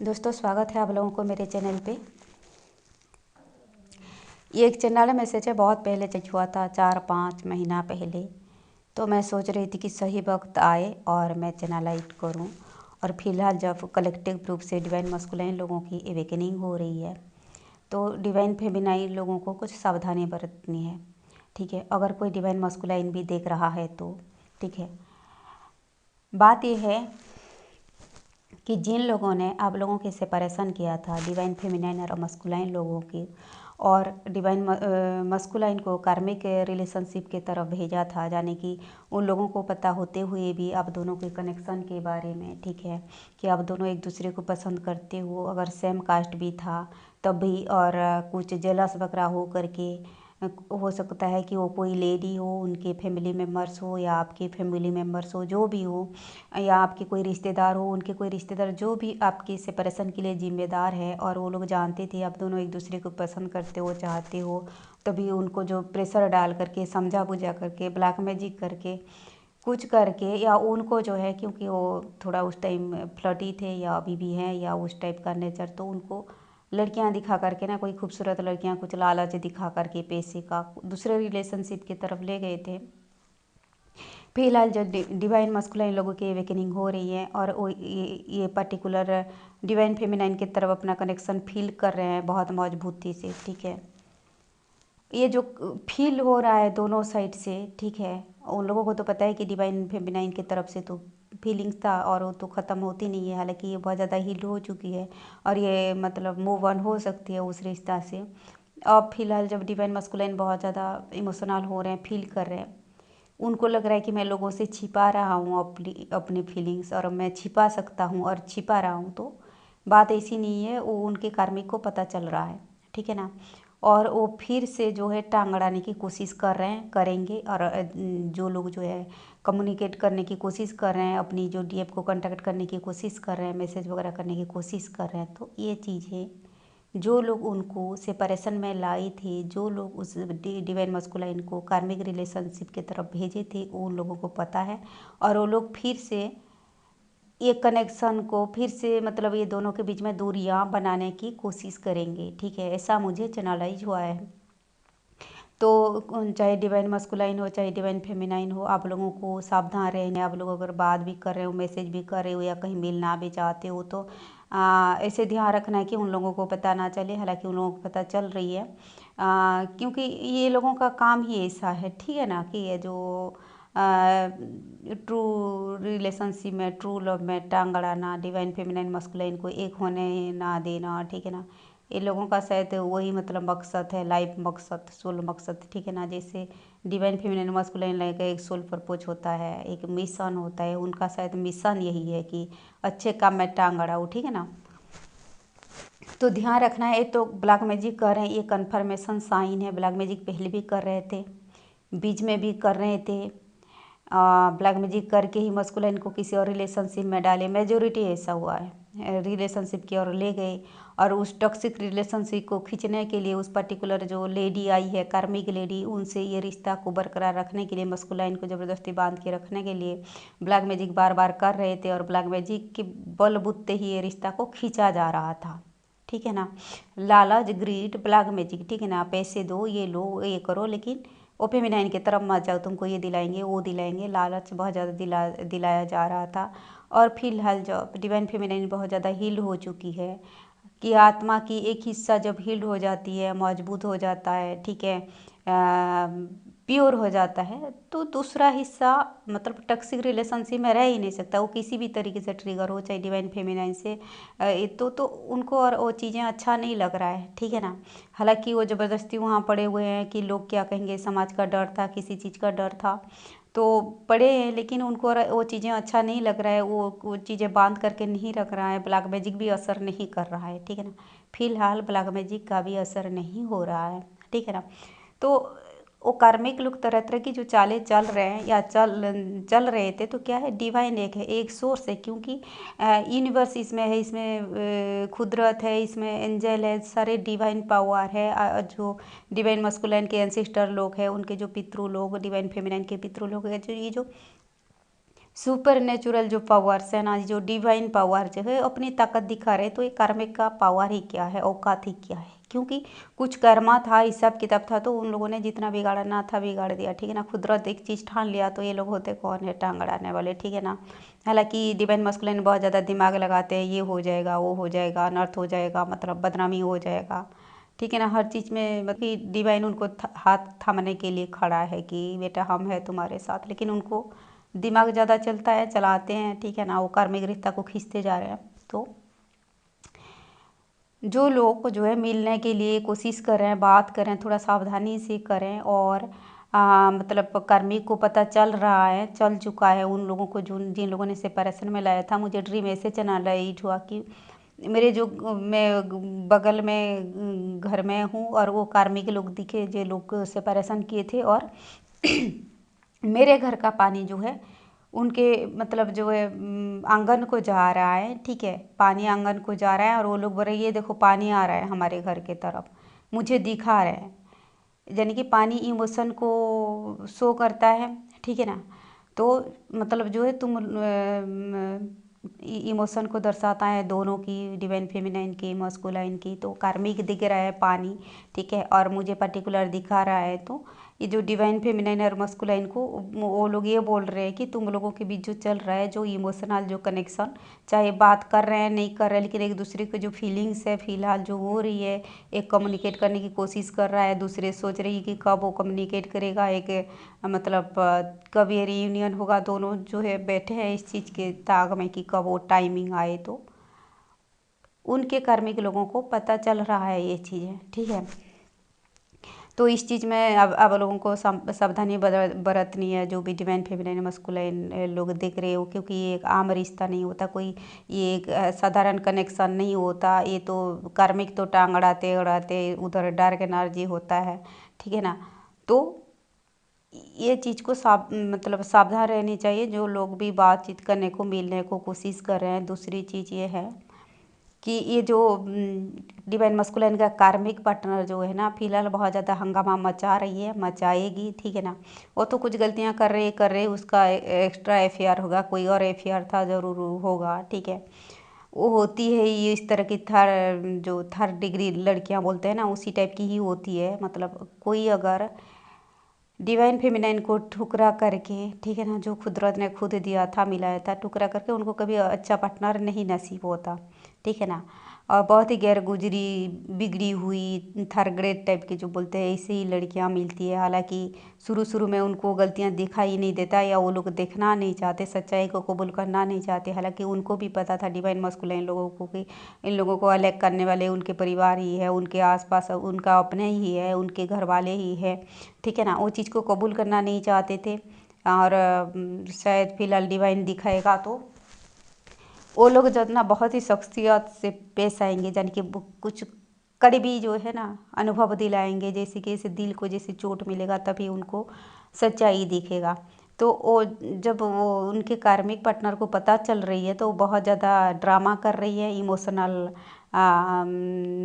दोस्तों, स्वागत है आप लोगों को मेरे चैनल पे। ये एक चैनल मैसेज है, बहुत पहले चेक हुआ था, 4-5 महीना पहले। तो मैं सोच रही थी कि सही वक्त आए और मैं चैनलाइट करूं। और फिलहाल जब कलेक्टिव रूप से डिवाइन मस्कुलाइन लोगों की अवेकनिंग हो रही है, तो डिवाइन फेमिनाइन लोगों को कुछ सावधानी बरतनी है। ठीक है, अगर कोई डिवाइन मस्कुलाइन भी देख रहा है तो ठीक है। बात यह है कि जिन लोगों ने आप लोगों के सेपरेशन किया था, डिवाइन फेमिनाइन और मस्कुलाइन लोगों की, और डिवाइन मस्कुलाइन को कार्मिक रिलेशनशिप के तरफ भेजा था, यानी कि उन लोगों को पता होते हुए भी आप दोनों के कनेक्शन के बारे में, ठीक है, कि आप दोनों एक दूसरे को पसंद करते हो, अगर सेम कास्ट भी था तब भी, और कुछ जेलस वगैरह हो करके, हो सकता है कि वो कोई लेडी हो, उनके फैमिली मेम्बर्स हो या आपके फैमिली मेम्बर्स हो, जो भी हो, या आपके कोई रिश्तेदार हो, उनके कोई रिश्तेदार, जो भी आपके सेपरेशन के लिए जिम्मेदार है, और वो लोग जानते थे आप दोनों एक दूसरे को पसंद करते हो, चाहते हो, तभी उनको जो प्रेशर डाल करके, समझा बुझा करके, ब्लैक मैजिक करके, कुछ करके, या उनको जो है, क्योंकि वो थोड़ा उस टाइम फ्लर्टी थे या अभी भी हैं, या उस टाइप का नेचर, तो उनको लड़कियां दिखा करके ना, कोई खूबसूरत लड़कियां कुछ लालच दिखा करके पैसे का दूसरे रिलेशनशिप की तरफ ले गए थे। फिलहाल जो डिवाइन मस्कुलाइन लोगों की अवेकनिंग हो रही है, और वो ये पर्टिकुलर डिवाइन फेमिनाइन की तरफ अपना कनेक्शन फील कर रहे हैं बहुत मजबूती से। ठीक है, ये जो फील हो रहा है दोनों साइड से, ठीक है, उन लोगों को तो पता है कि डिवाइन फेमिनाइन की तरफ से तो फीलिंग्स था, और वो तो ख़त्म होती नहीं है, हालांकि ये बहुत ज़्यादा हील हो चुकी है, और ये मतलब मूव ऑन हो सकती है उस रिश्ता से। अब फिलहाल जब डिवाइन मस्कुलाइन बहुत ज़्यादा इमोशनल हो रहे हैं, फील कर रहे हैं, उनको लग रहा है कि मैं लोगों से छिपा रहा हूँ अपनी अपनी फीलिंग्स, और मैं छिपा सकता हूँ और छिपा रहा हूँ, तो बात ऐसी नहीं है, वो उनके कार्मिक को पता चल रहा है। ठीक है ना, और वो फिर से जो है टांग अड़ाने की कोशिश कर रहे हैं, करेंगे, और जो लोग जो है कम्युनिकेट करने की कोशिश कर रहे हैं, अपनी जो डीएफ को कांटेक्ट करने की कोशिश कर रहे हैं, मैसेज वगैरह करने की कोशिश कर रहे हैं, तो ये चीज़ें जो लोग उनको सेपरेशन में लाई थी, जो लोग उस डिवाइन मस्कुलाइन को कार्मिक रिलेशनशिप की तरफ भेजे थे, उन लोगों को पता है, और वो लोग फिर से ये कनेक्शन को फिर से, मतलब ये दोनों के बीच में दूरियां बनाने की कोशिश करेंगे। ठीक है, ऐसा मुझे चैनलाइज हुआ है। तो चाहे डिवाइन मस्कुलाइन हो, चाहे डिवाइन फेमिनाइन हो, आप लोगों को सावधान रहने, आप लोग अगर बात भी कर रहे हो, मैसेज भी कर रहे हो, या कहीं मिलना भी चाहते हो, तो ऐसे ध्यान रखना है कि उन लोगों को पता ना चले। हालांकि उन लोगों को पता चल रही है, क्योंकि ये लोगों का काम ही ऐसा है, ठीक है ना, कि ये जो ट्रू रिलेशनशिप में, ट्रू लव में टांग अड़ाना, डिवाइन फेमिनाइन मस्कुलाइन को एक होने ना देना, ठीक है ना, ये लोगों का शायद वही मतलब मकसद है, लाइफ मकसद, सोल मकसद। ठीक है ना, जैसे डिवाइन फेमिनिन मास्कुलाइन लाइक एक सोल पर्पज होता है, एक मिशन होता है, उनका शायद मिशन यही है कि अच्छे काम में टांग अड़ाओ। ठीक है ना, तो ध्यान रखना है। तो ब्लैक मैजिक कर रहे हैं, ये कन्फर्मेशन साइन है। ब्लैक मैजिक पहले भी कर रहे थे, बीच में भी कर रहे थे, ब्लैक मैजिक करके ही मस्कुलाइन को किसी और रिलेशनशिप में डाले, मेजोरिटी ऐसा हुआ है, रिलेशनशिप की ओर ले गए, और उस टॉक्सिक रिलेशनशिप को खींचने के लिए उस पर्टिकुलर जो लेडी आई है, कार्मिक लेडी, उनसे ये रिश्ता को बरकरार रखने के लिए, मस्कुलाइन को ज़बरदस्ती बांध के रखने के लिए ब्लैक मैजिक बार बार कर रहे थे, और ब्लैक मैजिक के बलबूते ही ये रिश्ता को खींचा जा रहा था। ठीक है ना, लालच, ग्रीड, ब्लैक मैजिक, ठीक है ना, पैसे दो, ये लो, ये करो, लेकिन ओ फेमिनाइन की तरफ मत जाओ, तुमको ये दिलाएंगे, वो दिलाएंगे, लालच बहुत ज़्यादा दिलाया जा रहा था। और फिलहाल जब डिवाइन फेमिनाइन बहुत ज़्यादा हील हो चुकी है, कि आत्मा की एक हिस्सा जब हील्ड हो जाती है, मजबूत हो जाता है, ठीक है, प्योर हो जाता है, तो दूसरा हिस्सा मतलब टॉक्सिक रिलेशनशिप में रह ही नहीं सकता। वो किसी भी तरीके से ट्रिगर हो, चाहे डिवाइन फेमिनाइन से, तो उनको और वो चीज़ें अच्छा नहीं लग रहा है। ठीक है ना, हालांकि वो ज़बरदस्ती वहाँ पड़े हुए हैं कि लोग क्या कहेंगे, समाज का डर था, किसी चीज़ का डर था, तो पड़े हैं, लेकिन उनको वो चीज़ें अच्छा नहीं लग रहा है, वो चीज़ें बांध करके नहीं रख रहा है। ब्लैक मैजिक भी असर नहीं कर रहा है। ठीक है ना, फिलहाल ब्लैक मैजिक का भी असर नहीं हो रहा है। ठीक है ना, तो वो कार्मिक लोग तरह तरह की जो चालें चल रहे हैं, या चल रहे थे, तो क्या है, डिवाइन एक है, एक सोर्स है, क्योंकि यूनिवर्स इसमें है, इसमें कुदरत है, इसमें एंजल है, सारे डिवाइन पावर है, जो डिवाइन मस्कुलाइन के एंसेस्टर लोग हैं, उनके जो पितृ लोग, डिवाइन फेमिनाइन के पितृ लोग हैं, जो ये जो सुपर नेचुरल जो पावर्स है ना, जो डिवाइन पावर जो है अपनी ताकत दिखा रहे, तो ये कार्मिक का पावर ही क्या है, औकात ही क्या है। क्योंकि कुछ कर्मा था, हिसाब किताब था, तो उन लोगों ने जितना बिगाड़ना था बिगाड़ दिया, ठीक है ना। कुदरत एक चीज़ ठान लिया, तो ये लोग होते कौन है, टांग अड़ाने वाले, ठीक है ना। हालांकि डिवाइन मस्कुलिन बहुत ज़्यादा दिमाग लगाते हैं, ये हो जाएगा, वो हो जाएगा, अनर्थ हो जाएगा, मतलब बदनामी हो जाएगा, ठीक है ना। हर चीज़ में मतलब डिवाइन उनको हाथ थामने के लिए खड़ा है कि बेटा हम है तुम्हारे साथ, लेकिन उनको दिमाग ज़्यादा चलता है, चलाते हैं, ठीक है ना। वो कार्मिक रिश्ता को खींचते जा रहे हैं। तो जो लोग जो है मिलने के लिए कोशिश कर रहे हैं, बात करें, थोड़ा सावधानी से करें। और मतलब कार्मिक को पता चल रहा है, चल चुका है उन लोगों को जिन लोगों ने सेपरेशन में लाया था। मुझे ड्रीम ऐसे जनरेट हुआ कि मेरे जो मैं बगल में घर में हूँ, और वो कार्मिक लोग दिखे जो लोग सेपरेशन किए थे, और मेरे घर का पानी जो है उनके मतलब जो है आंगन को जा रहा है, ठीक है। पानी आंगन को जा रहा है, और वो लोग बोल रहे ये देखो पानी आ रहा है हमारे घर के तरफ, मुझे दिखा रहे हैं। यानी कि पानी इमोशन को शो करता है, ठीक है ना। तो मतलब जो है तुम इमोशन को दर्शाता है दोनों की, डिवाइन फेमिनाइन की, मस्कुलाइन की। तो कार्मिक दिख रहा है पानी, ठीक है, और मुझे पर्टिकुलर दिखा रहा है। तो ये जो डिवाइन फेमिनाइन और मस्कुलाइन को वो लोग ये बोल रहे हैं कि तुम लोगों के बीच जो चल रहा है, जो इमोशनल जो कनेक्शन, चाहे बात कर रहे हैं नहीं कर रहे हैं, लेकिन एक दूसरे की जो फीलिंग्स है फिलहाल जो हो रही है, एक कम्युनिकेट करने की कोशिश कर रहा है, दूसरे सोच रही है कि कब वो कम्युनिकेट करेगा, एक मतलब कब ये रियूनियन होगा। दोनों जो है बैठे हैं इस चीज़ के ताक में कि कब वो टाइमिंग आए। तो उनके कार्मिक लोगों को पता चल रहा है ये चीज़ें, ठीक है। तो इस चीज़ में अब लोगों को सावधानी बरतनी है, जो भी डिवाइन फेमिनाइन मस्कुलाइन लोग देख रहे हो, क्योंकि ये एक आम रिश्ता नहीं होता, कोई ये एक साधारण कनेक्शन नहीं होता। ये तो कार्मिक तो टांग अड़ाते अड़ाते उधर डार्क एनर्जी होता है, ठीक है ना। तो ये चीज़ को मतलब सावधान रहनी चाहिए जो लोग भी बातचीत करने को मिलने को कोशिश कर रहे हैं। दूसरी चीज़ ये है कि ये जो डिवाइन मस्कुलाइन का कार्मिक पार्टनर जो है ना, फिलहाल बहुत ज़्यादा हंगामा मचा रही है, मचाएगी, ठीक है ना। वो तो कुछ गलतियां कर रहे उसका एक्स्ट्रा एफआईआर होगा, कोई और एफआईआर था ज़रूर होगा, ठीक है। वो होती है ये इस तरह की थर्ड डिग्री लड़कियां बोलते हैं ना, उसी टाइप की ही होती है। मतलब कोई अगर डिवाइन फेमिनाइन को ठुकरा करके, ठीक है ना, जो कुदरत ने खुद दिया था मिलाया था, ठुकरा करके उनको कभी अच्छा पार्टनर नहीं नसीब होता, ठीक है ना। और बहुत ही गैर गुजरी बिगड़ी हुई थर्ड ग्रेड टाइप की जो बोलते हैं, ऐसे ही लड़कियां मिलती है। हालांकि शुरू शुरू में उनको गलतियां दिखाई नहीं देता, या वो लोग देखना नहीं चाहते, सच्चाई को कबूल करना नहीं चाहते। हालांकि उनको भी पता था डिवाइन मस्कुलाइन लोगों को कि इन लोगों को अलग करने वाले उनके परिवार ही है, उनके आसपास उनका अपने ही है, उनके घर वाले ही है, ठीक है ना। वो चीज़ को कबूल करना नहीं चाहते थे। और शायद फिलहाल डिवाइन दिखाएगा तो वो लोग जितना बहुत ही शख्सियत से पेश आएंगे, यानी कि कुछ कड़वी जो है ना अनुभव दिलाएंगे, जैसे कि इसे दिल को जैसे चोट मिलेगा तभी उनको सच्चाई दिखेगा। तो वो जब वो उनके कार्मिक पार्टनर को पता चल रही है, तो वो बहुत ज़्यादा ड्रामा कर रही है, इमोशनल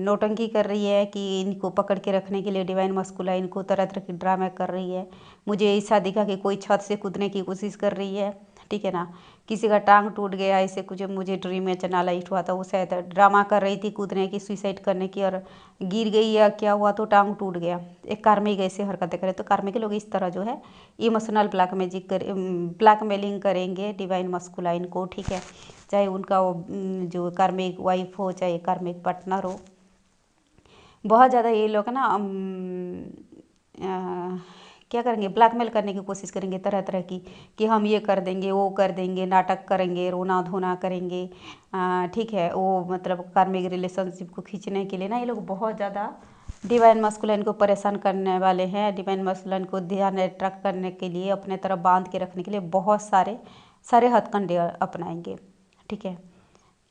नौटंकी कर रही है कि इनको पकड़ के रखने के लिए डिवाइन मस्कुलाइन को तरह तरह की ड्रामा कर रही है। मुझे ऐसा दिखा कि कोई छत से कूदने की कोशिश कर रही है, ठीक है ना। किसी का टांग टूट गया, ऐसे कुछ मुझे ड्रीम में चना लाइट हुआ था, वो शायद ड्रामा कर रही थी कूदने की, सुसाइड करने की, और गिर गई या क्या हुआ तो टांग टूट गया। एक कार्मिक ऐसे हरकतें करे, तो कार्मिक लोग इस तरह जो है इमोशनल ब्लैकमेलिंग करेंगे डिवाइन मस्कुलाइन को, ठीक है। चाहे उनका वो जो कार्मिक वाइफ हो, चाहे कार्मिक पार्टनर हो। बहुत ज़्यादा ये लोग ना क्या करेंगे, ब्लैकमेल करने की कोशिश करेंगे तरह तरह की, कि हम ये कर देंगे, वो कर देंगे, नाटक करेंगे, रोना धोना करेंगे, ठीक है। वो मतलब कार्मिक रिलेशनशिप को खींचने के लिए ना ये लोग बहुत ज़्यादा डिवाइन मस्कुलाइन को परेशान करने वाले हैं। डिवाइन मस्कुलाइन को ध्यान अट्रैक्ट करने के लिए, अपने तरफ बांध के रखने के लिए बहुत सारे सारे हथकंडे अपनाएंगे, ठीक है।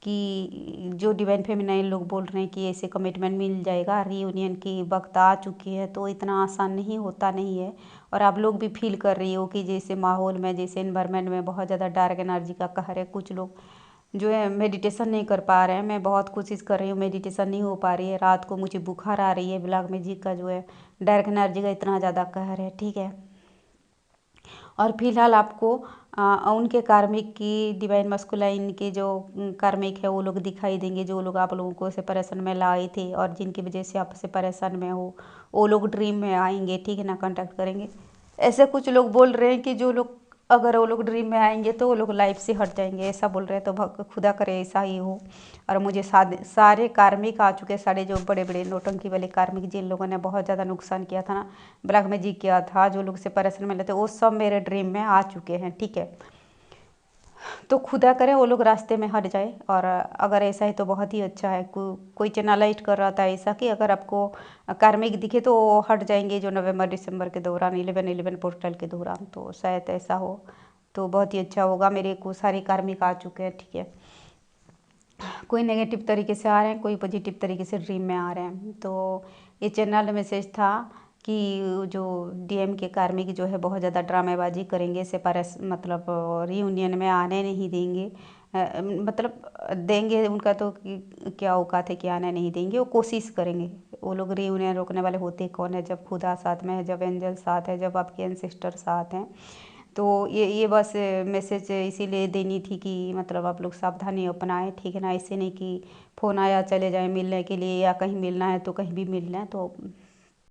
कि जो डिवाइन फेमिनाइन लोग बोल रहे हैं कि ऐसे कमिटमेंट मिल जाएगा, रीयूनियन की वक्त आ चुकी है, तो इतना आसान नहीं होता नहीं है। और आप लोग भी फील कर रही हो कि जैसे माहौल में, जैसे इन्वायरमेंट में बहुत ज़्यादा डार्क एनर्जी का कहर है। कुछ लोग जो है मेडिटेशन नहीं कर पा रहे हैं। मैं बहुत कोशिश कर रही हूँ, मेडिटेशन नहीं हो पा रही है। रात को मुझे बुखार आ रही है, ब्लैक मैजिक का जो है डार्क एनर्जी का इतना ज़्यादा कहर है, ठीक है। और फिलहाल आपको उनके कार्मिक की डिवाइन मस्कुलाइन के जो कार्मिक है वो लोग दिखाई देंगे, जो लोग आप लोगों को सेपरेशन में लाए थे और जिनकी वजह से आप सेपरेशन में हो, वो लोग ड्रीम में आएंगे, ठीक है ना, कांटेक्ट करेंगे। ऐसे कुछ लोग बोल रहे हैं कि जो लोग, अगर वो लोग ड्रीम में आएंगे तो वो लोग लाइफ से हट जाएंगे, ऐसा बोल रहे हैं। तो खुदा करे ऐसा ही हो। और मुझे सारे कार्मिक आ चुके, सारे जो बड़े बड़े नौटंकी वाले कार्मिक जिन लोगों ने बहुत ज़्यादा नुकसान किया था ना, ब्लैक मैजिक किया था, जो लोग सेपरेशन में लेते, वो सब मेरे ड्रीम में आ चुके हैं, ठीक है। तो खुदा करे वो लोग रास्ते में हट जाए। और अगर ऐसा है तो बहुत ही अच्छा है। कोई चैनलाइज कर रहा था ऐसा कि अगर आपको कार्मिक दिखे तो वो हट जाएंगे, जो नवंबर दिसंबर के दौरान 11/11 पोर्टल के दौरान, तो शायद ऐसा हो तो बहुत ही अच्छा होगा। मेरे को सारे कार्मिक आ चुके हैं, ठीक है। कोई नेगेटिव तरीके से आ रहे हैं, कोई पॉजिटिव तरीके से ड्रीम में आ रहे हैं। तो ये चैनल मैसेज था कि जो डीएम के कार्मिक जो है बहुत ज़्यादा ड्रामेबाजी करेंगे, सेपरेस मतलब रियूनियन में आने नहीं देंगे। मतलब देंगे उनका तो क्या औकात है कि आने नहीं देंगे, वो कोशिश करेंगे। वो लोग रियूनियन रोकने वाले होते कौन है, जब खुदा साथ में है, जब एंजल साथ है, जब आपके एंसेस्टर साथ हैं। तो ये बस मैसेज इसीलिए देनी थी कि मतलब आप लोग सावधानी अपनाएं, ठीक है ना। ऐसे नहीं कि फ़ोन आया चले जाएं मिलने के लिए, या कहीं मिलना है तो कहीं भी मिल लें। तो